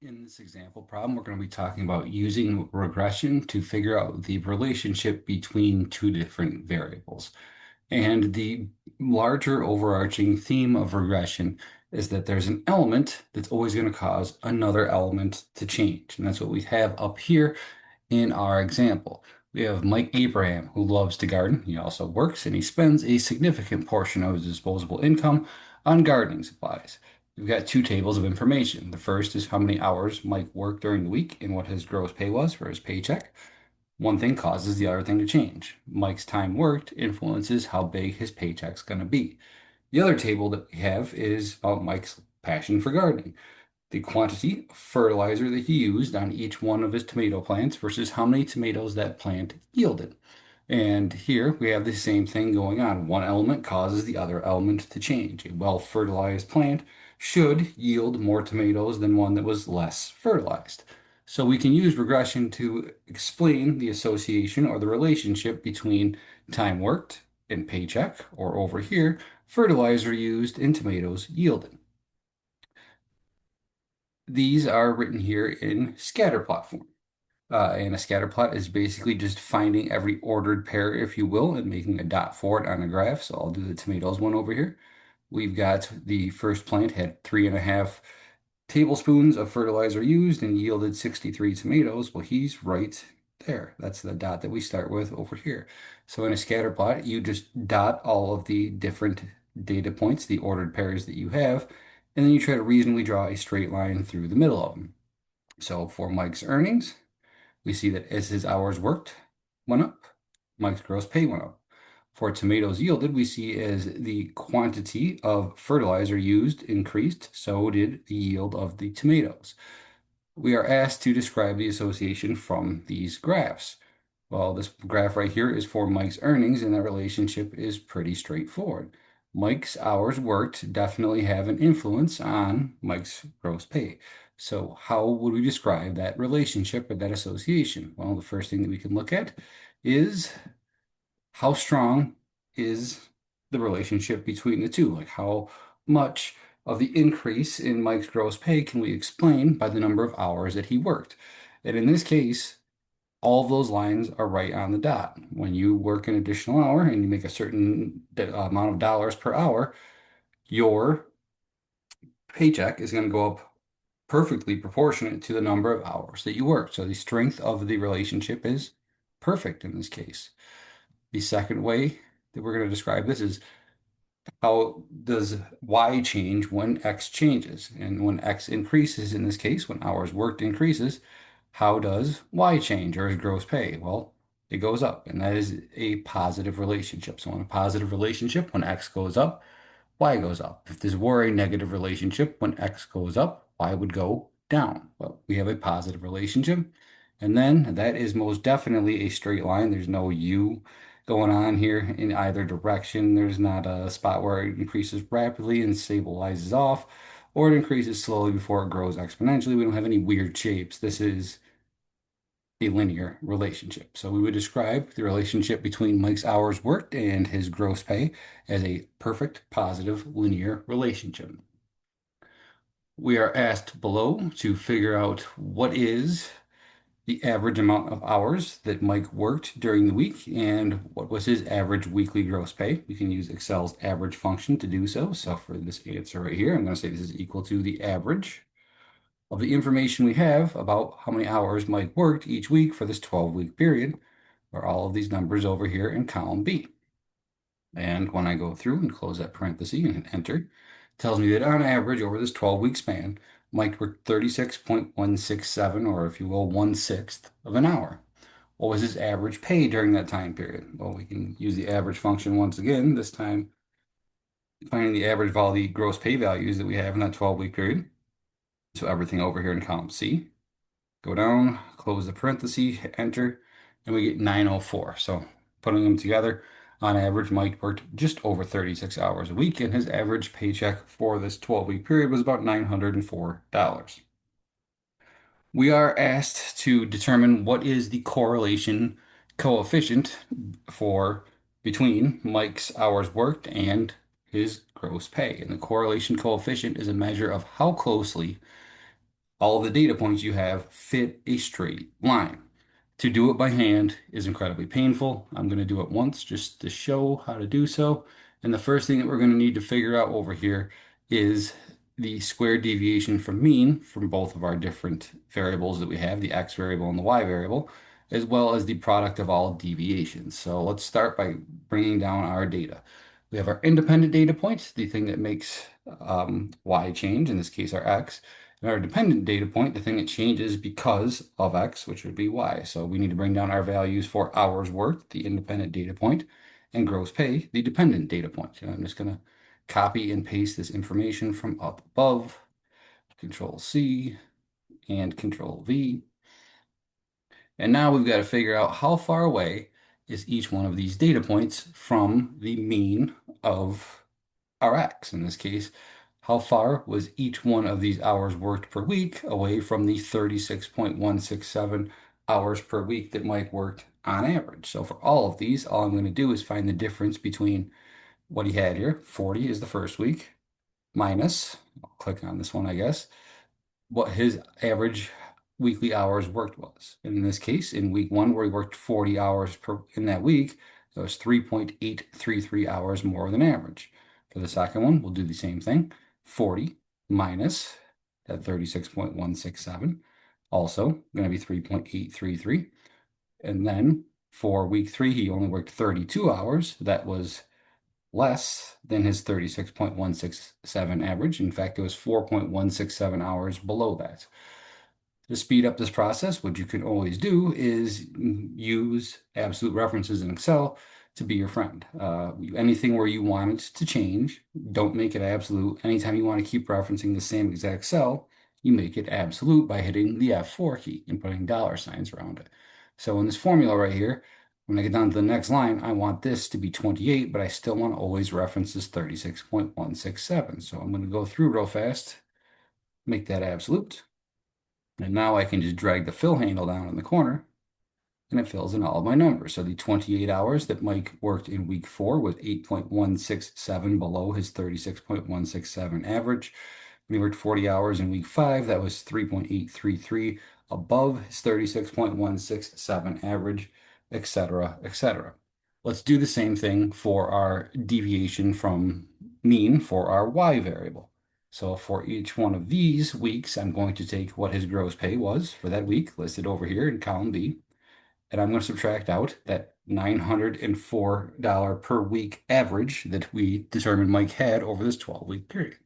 In this example problem, we're going to be talking about using regression to figure out the relationship between two different variables. And the larger overarching theme of regression is that there's an element that's always going to cause another element to change. And that's what we have up here in our example. We have Mike Abraham, who loves to garden. He also works and he spends a significant portion of his disposable income on gardening supplies. We've got two tables of information. The first is how many hours Mike worked during the week and what his gross pay was for his paycheck. One thing causes the other thing to change. Mike's time worked influences how big his paycheck's going to be. The other table that we have is about Mike's passion for gardening, the quantity of fertilizer that he used on each one of his tomato plants versus how many tomatoes that plant yielded. And here we have the same thing going on. One element causes the other element to change. A well-fertilized plant should yield more tomatoes than one that was less fertilized. So we can use regression to explain the association or the relationship between time worked and paycheck, or over here, fertilizer used in tomatoes yielded. These are written here in scatter plot form. And a scatter plot is basically just finding every ordered pair, if you will, and making a dot for it on a graph. So I'll do the tomatoes one over here. We've got the first plant had 3.5 tablespoons of fertilizer used and yielded 63 tomatoes. Well, he's right there. That's the dot that we start with over here. So in a scatter plot, you just dot all of the different data points, the ordered pairs that you have, and then you try to reasonably draw a straight line through the middle of them. So for Mike's earnings, we see that as his hours worked went up, Mike's gross pay went up. For tomatoes yielded, we see as the quantity of fertilizer used increased, so did the yield of the tomatoes. We are asked to describe the association from these graphs. Well, this graph right here is for Mike's earnings, and that relationship is pretty straightforward. Mike's hours worked definitely have an influence on Mike's gross pay. So how would we describe that relationship or that association? Well, the first thing that we can look at is how strong is the relationship between the two? Like how much of the increase in Mike's gross pay can we explain by the number of hours that he worked? And in this case, all of those lines are right on the dot. When you work an additional hour and you make a certain amount of dollars per hour, your paycheck is going to go up perfectly proportionate to the number of hours that you work. So the strength of the relationship is perfect in this case. The second way that we're going to describe this is how does Y change when X changes? And when X increases, in this case, when hours worked increases, how does Y change or his gross pay? Well, it goes up, and that is a positive relationship. So in a positive relationship, when X goes up, Y goes up. If this were a negative relationship, when X goes up, Y would go down. Well, we have a positive relationship. And then that is most definitely a straight line. There's no U going on here in either direction. There's not a spot where it increases rapidly and stabilizes off, or it increases slowly before it grows exponentially. We don't have any weird shapes. This is a linear relationship. So we would describe the relationship between Mike's hours worked and his gross pay as a perfect positive linear relationship. We are asked below to figure out what is the average amount of hours that Mike worked during the week and what was his average weekly gross pay. We can use Excel's average function to do so. So for this answer right here, I'm going to say this is equal to the average of the information we have about how many hours Mike worked each week for this 12-week period, are all of these numbers over here in column B. And when I go through and close that parenthesis and hit enter, it tells me that on average over this 12-week span, Mike worked 36.167, or if you will, 1/6 of an hour. What was his average pay during that time period? Well, we can use the average function once again, this time finding the average of all the gross pay values that we have in that 12-week period. So everything over here in column C. Go down, close the parenthesis, hit enter, and we get 904. So putting them together, on average, Mike worked just over 36 hours a week, and his average paycheck for this 12-week period was about $904. We are asked to determine what is the correlation coefficient for between Mike's hours worked and his gross pay. And the correlation coefficient is a measure of how closely all the data points you have fit a straight line. To do it by hand is incredibly painful. I'm going to do it once just to show how to do so. And the first thing that we're going to need to figure out over here is the square deviation from mean from both of our different variables that we have, the x variable and the y variable, as well as the product of all deviations. So let's start by bringing down our data. We have our independent data points, the thing that makes y change, in this case our x, and our dependent data point, the thing that changes because of x, which would be y. So we need to bring down our values for hours worked, the independent data point, and gross pay, the dependent data point. And I'm just going to copy and paste this information from up above, Control C and Control V. And now we've got to figure out how far away is each one of these data points from the mean of our x. In this case, how far was each one of these hours worked per week away from the 36.167 hours per week that Mike worked on average? So for all of these, all I'm going to do is find the difference between what he had here. 40 is the first week, minus, I'll click on this one, I guess, what his average weekly hours worked was. And in this case, in week one, where he worked 40 hours per in that week, that was 3.833 hours more than average. For the second one, we'll do the same thing. 40 minus that 36.167, also going to be 3.833. And then for week three, he only worked 32 hours. That was less than his 36.167 average. In fact, it was 4.167 hours below that. To speed up this process, what you can always do is use absolute references in Excel to be your friend. Anything where you want it to change, don't make it absolute. Anytime you want to keep referencing the same exact cell, you make it absolute by hitting the F4 key and putting dollar signs around it. So in this formula right here, when I get down to the next line, I want this to be 28, but I still want to always reference this 36.167. So I'm going to go through real fast, make that absolute. And now I can just drag the fill handle down in the corner and it fills in all of my numbers. So the 28 hours that Mike worked in week four was 8.167 below his 36.167 average. When he worked 40 hours in week five, that was 3.833 above his 36.167 average, etc., etc. Let's do the same thing for our deviation from mean for our y variable. So for each one of these weeks, I'm going to take what his gross pay was for that week, listed over here in column B, and I'm going to subtract out that $904 per week average that we determined Mike had over this 12-week period.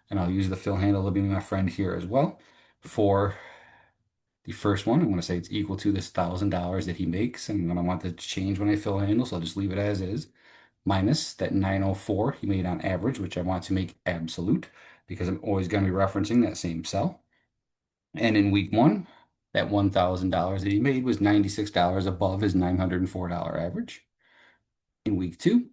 And I'll use the fill handle to be my friend here as well. For the first one, I'm going to say it's equal to this $1,000 that he makes, and I want that to change when I fill handle, so I'll just leave it as is, minus that 904 he made on average, which I want to make absolute because I'm always going to be referencing that same cell. And in week one, that $1,000 that he made was $96 above his $904 average. In week two,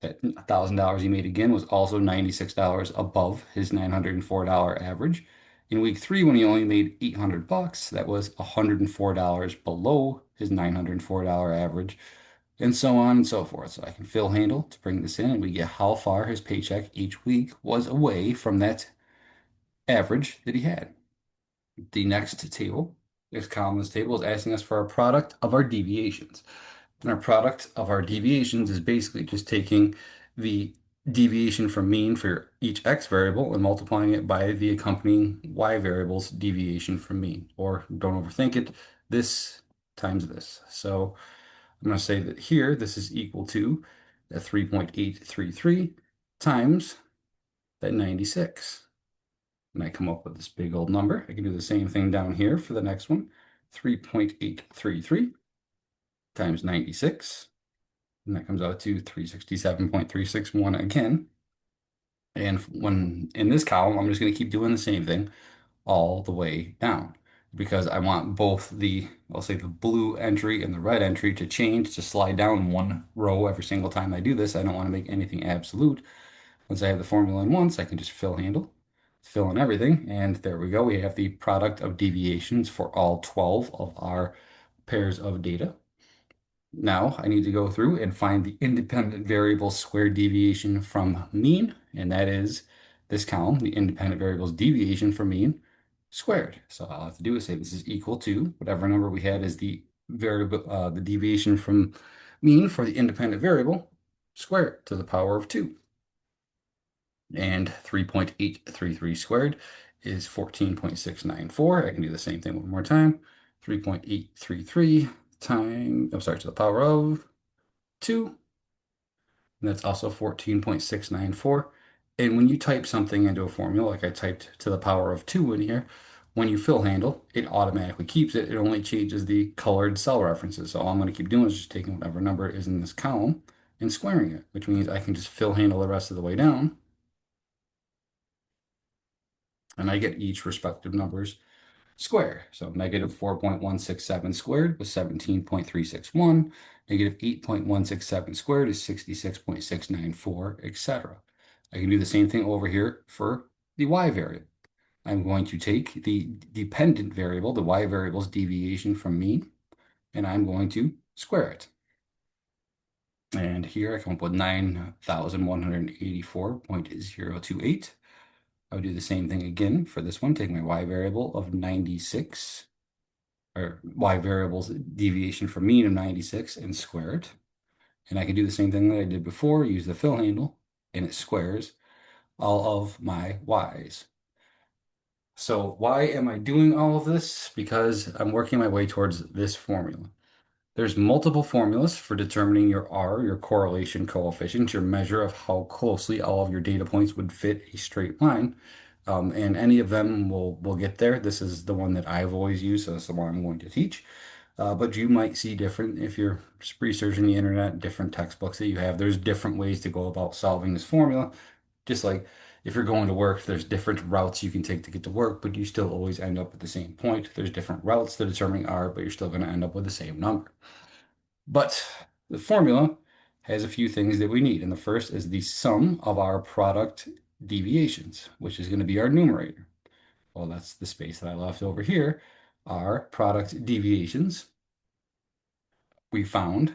that $1,000 he made again was also $96 above his $904 average. In week three, when he only made 800 bucks, that was $104 below his $904 average, and so on and so forth. So I can fill handle to bring this in, and we get how far his paycheck each week was away from that average that he had. The next table, next column in this table, is asking us for a product of our deviations. And our product of our deviations is basically just taking the deviation from mean for each x variable and multiplying it by the accompanying y variable's deviation from mean. Or don't overthink it, this times this. So I'm going to say that here this is equal to that 3.833 times that 96. And I come up with this big old number. I can do the same thing down here for the next one. 3.833 times 96. And that comes out to 367.361 again. And when in this column, I'm just going to keep doing the same thing all the way down because I want both the, I'll say the blue entry and the red entry to change, to slide down one row every single time I do this. I don't want to make anything absolute. Once I have the formula in once, I can just fill handle, fill in everything, and there we go. We have the product of deviations for all 12 of our pairs of data. Now I need to go through and find the independent variable square deviation from mean, and that is this column, the independent variable's deviation from mean. squared. So all I have to do is say this is equal to whatever number we had as the variable, the deviation from mean for the independent variable, squared to the power of 2. And 3.833 squared is 14.694. I can do the same thing one more time. 3.833 times, I'm sorry, to the power of 2. And that's also 14.694. And when you type something into a formula, like I typed to the power of 2 in here, when you fill handle, it automatically keeps it. It only changes the colored cell references. So all I'm going to keep doing is just taking whatever number is in this column and squaring it, which means I can just fill handle the rest of the way down. And I get each respective numbers square. So negative 4.167 squared was 17.361. Negative 8.167 squared is 66.694, etc. I can do the same thing over here for the y variable. I'm going to take the dependent variable, the y variable's deviation from mean, and I'm going to square it. And here I come up with 9,184.028. I would do the same thing again for this one. Take my y variable of 96, or y variable's deviation from mean of 96 and square it. And I can do the same thing that I did before, use the fill handle, and it squares all of my y's. So why am I doing all of this? Because I'm working my way towards this formula. There's multiple formulas for determining your R, your correlation coefficient, your measure of how closely all of your data points would fit a straight line. And any of them will get there. This is the one that I've always used, so that's the one I'm going to teach. But you might see different, if you're just researching the internet, different textbooks that you have. There's different ways to go about solving this formula. Just like if you're going to work, there's different routes you can take to get to work, but you still always end up at the same point. There's different routes to determining R, but you're still going to end up with the same number. But the formula has a few things that we need. And the first is the sum of our product deviations, which is going to be our numerator. Well, that's the space that I left over here. Our product deviations we found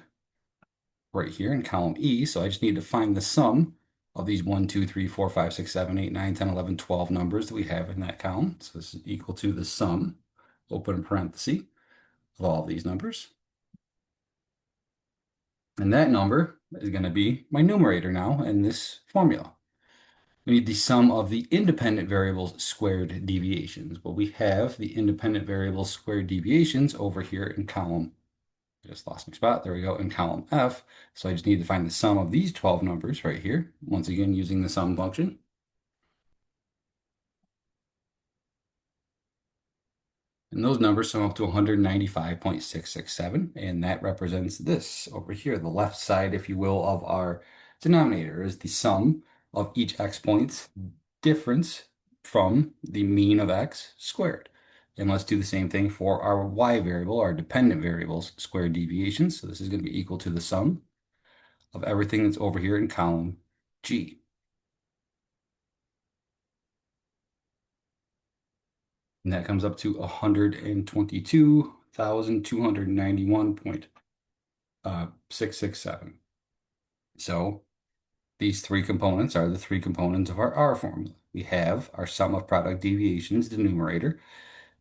right here in column E. So I just need to find the sum of these 1, 2, 3, 4, 5, 6, 7, 8, 9, 10, 11, 12 numbers that we have in that column. So this is equal to the sum, open parenthesis, of all of these numbers. And that number is going to be my numerator now in this formula. We need the sum of the independent variables squared deviations. Well, we have the independent variables squared deviations over here in column, I just lost my spot, there we go, in column F. So I just need to find the sum of these 12 numbers right here, once again using the sum function. And those numbers sum up to 195.667, and that represents this over here, the left side, if you will, of our denominator is the sum of each x points difference from the mean of x squared. And let's do the same thing for our y variable, our dependent variables squared deviations. So this is going to be equal to the sum of everything that's over here in column G. And that comes up to 122,291.667. So these three components are the three components of our R formula. We have our sum of product deviations, the numerator,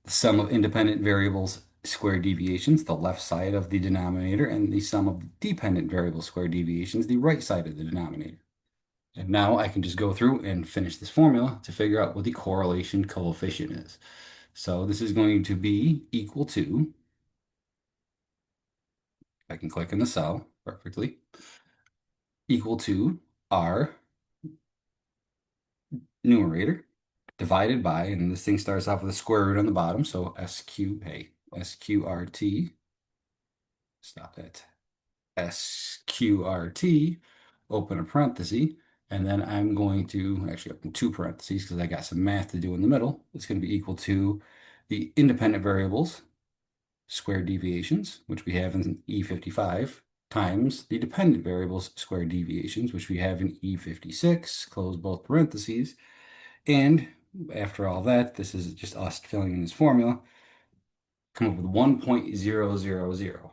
the sum of independent variables square deviations, the left side of the denominator, and the sum of dependent variable square deviations, the right side of the denominator. And now I can just go through and finish this formula to figure out what the correlation coefficient is. So this is going to be equal to, I can click in the cell perfectly, equal to our numerator divided by, and this thing starts off with a square root on the bottom, so SQRT, stop that, SQRT, open a parenthesis, and then I'm going to actually open two parentheses because I got some math to do in the middle. It's going to be equal to the independent variables square deviations, which we have in E55, times the dependent variables square deviations, which we have in E56, close both parentheses. And after all that, this is just us filling in this formula, come up with 1.000.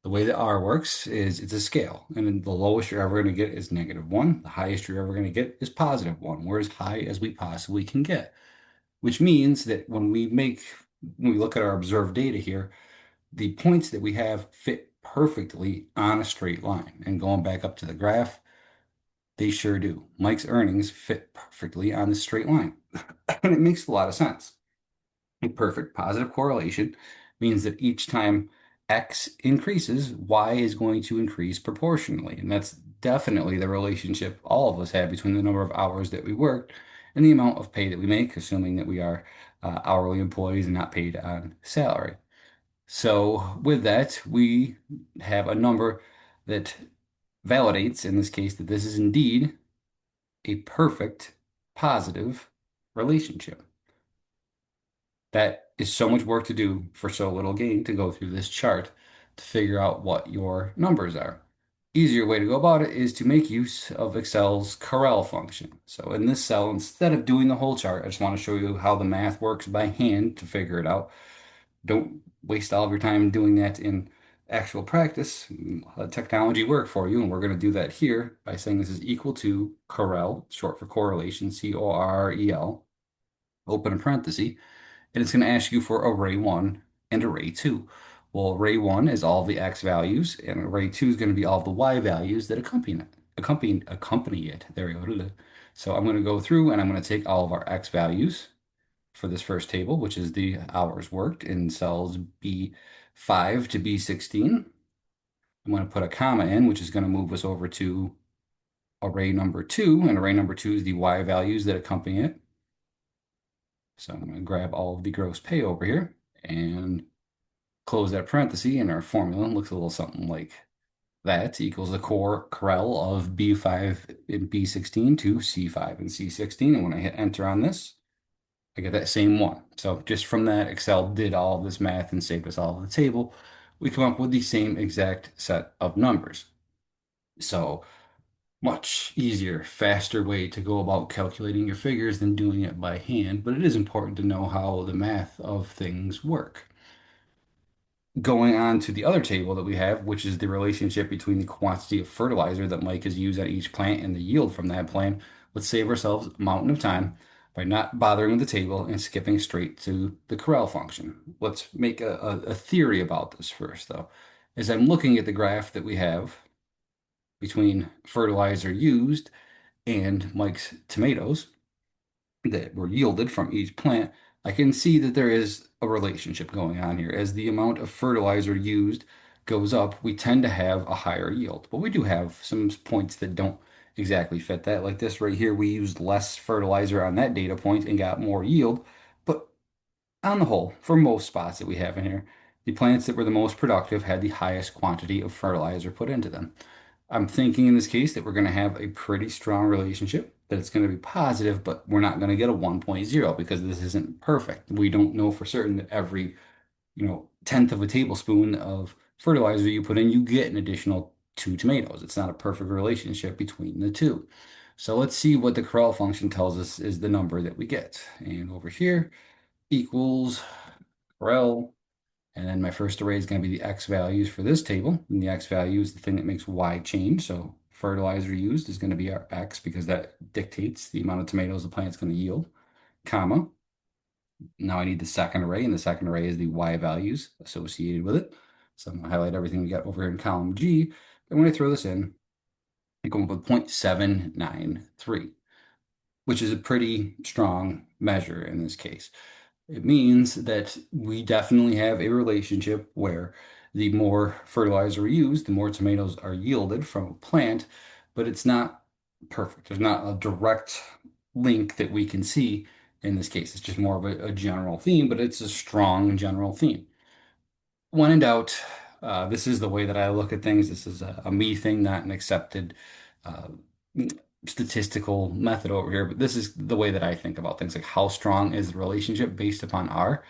The way that R works is it's a scale, and the lowest you're ever going to get is -1. The highest you're ever going to get is +1. We're as high as we possibly can get. which means that when we look at our observed data here, the points that we have fit perfectly on a straight line. And going back up to the graph, they sure do. Mike's earnings fit perfectly on this straight line. And it makes a lot of sense. A perfect positive correlation means that each time X increases, Y is going to increase proportionally. And that's definitely the relationship all of us have between the number of hours that we worked and the amount of pay that we make, assuming that we are hourly employees and not paid on salary. So with that, we have a number that validates, in this case, that this is indeed a perfect positive relationship. That is so much work to do for so little gain to go through this chart to figure out what your numbers are. Easier way to go about it is to make use of Excel's Corel function. So in this cell, instead of doing the whole chart, I just want to show you how the math works by hand to figure it out. Don't waste all of your time doing that in actual practice. Let technology work for you, and we're going to do that here by saying this is equal to Corel, short for correlation, Correl, open a parenthesis, and it's going to ask you for array 1 and array 2. Well, array 1 is all the x values, and array 2 is going to be all the y values that accompany it. There we go. So I'm going to go through and I'm going to take all of our x values for this first table, which is the hours worked in cells B5 to B16. I'm going to put a comma in, which is going to move us over to array number 2, and array number 2 is the y values that accompany it. So I'm going to grab all of the gross pay over here and close that parenthesis, and our formula looks a little something like that equals the core Corel of B5 and B16 to C5 and C16. And when I hit enter on this, I get that same one. So just from that, Excel did all of this math and saved us all of the table. We come up with the same exact set of numbers. So much easier, faster way to go about calculating your figures than doing it by hand, but it is important to know how the math of things work. Going on to the other table that we have, which is the relationship between the quantity of fertilizer that Mike has used on each plant and the yield from that plant, let's save ourselves a mountain of time by not bothering with the table and skipping straight to the Corel function. Let's make a theory about this first, though. As I'm looking at the graph that we have between fertilizer used and Mike's tomatoes that were yielded from each plant, I can see that there is a relationship going on here. As the amount of fertilizer used goes up, we tend to have a higher yield. But we do have some points that don't exactly fit that. Like this right here, we used less fertilizer on that data point and got more yield. But on the whole, for most spots that we have in here, the plants that were the most productive had the highest quantity of fertilizer put into them. I'm thinking in this case that we're going to have a pretty strong relationship, that it's going to be positive, but we're not going to get a 1.0 because this isn't perfect. We don't know for certain that every, tenth of a tablespoon of fertilizer you put in, you get an additional 2 tomatoes. It's not a perfect relationship between the two. So let's see what the Corel function tells us is the number that we get. And over here equals Corel. And then my first array is going to be the x values for this table. And the x value is the thing that makes y change. So fertilizer used is going to be our x because that dictates the amount of tomatoes the plant's going to yield, comma. Now I need the second array, and the second array is the y values associated with it. So I'm going to highlight everything we got over here in column G. And when I throw this in, I come up with 0.793, which is a pretty strong measure in this case. It means that we definitely have a relationship where the more fertilizer we use, the more tomatoes are yielded from a plant, but it's not perfect. There's not a direct link that we can see in this case. It's just more of a general theme, but it's a strong general theme. When in doubt, this is the way that I look at things. This is a me thing, not an accepted uh, statistical method over here, but this is the way that I think about things. Like, how strong is the relationship based upon R?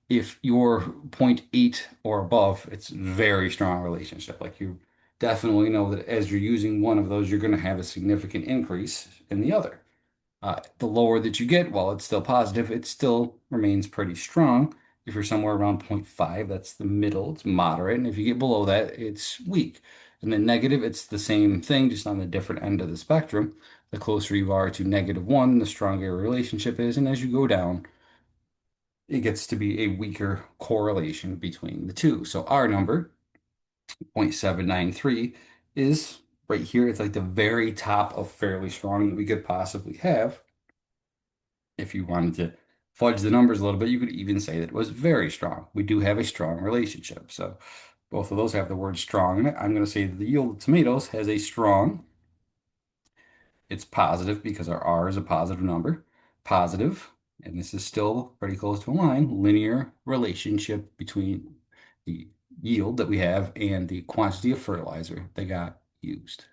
If you're 0.8 or above, it's very strong relationship. Like, you definitely know that as you're using one of those, you're going to have a significant increase in the other. The lower that you get, while it's still positive, it still remains pretty strong. If you're somewhere around 0.5, that's the middle, it's moderate. And if you get below that, it's weak. And then negative, it's the same thing, just on the different end of the spectrum. The closer you are to -1, the stronger your relationship is. And as you go down, it gets to be a weaker correlation between the two. So our number, 0.793, is right here. It's like the very top of fairly strong that we could possibly have. If you wanted to fudge the numbers a little bit, you could even say that it was very strong. We do have a strong relationship. So both of those have the word strong in it. I'm going to say that the yield of tomatoes has a strong, it's positive because our R is a positive number, positive, and this is still pretty close to a line, linear relationship between the yield that we have and the quantity of fertilizer that got used.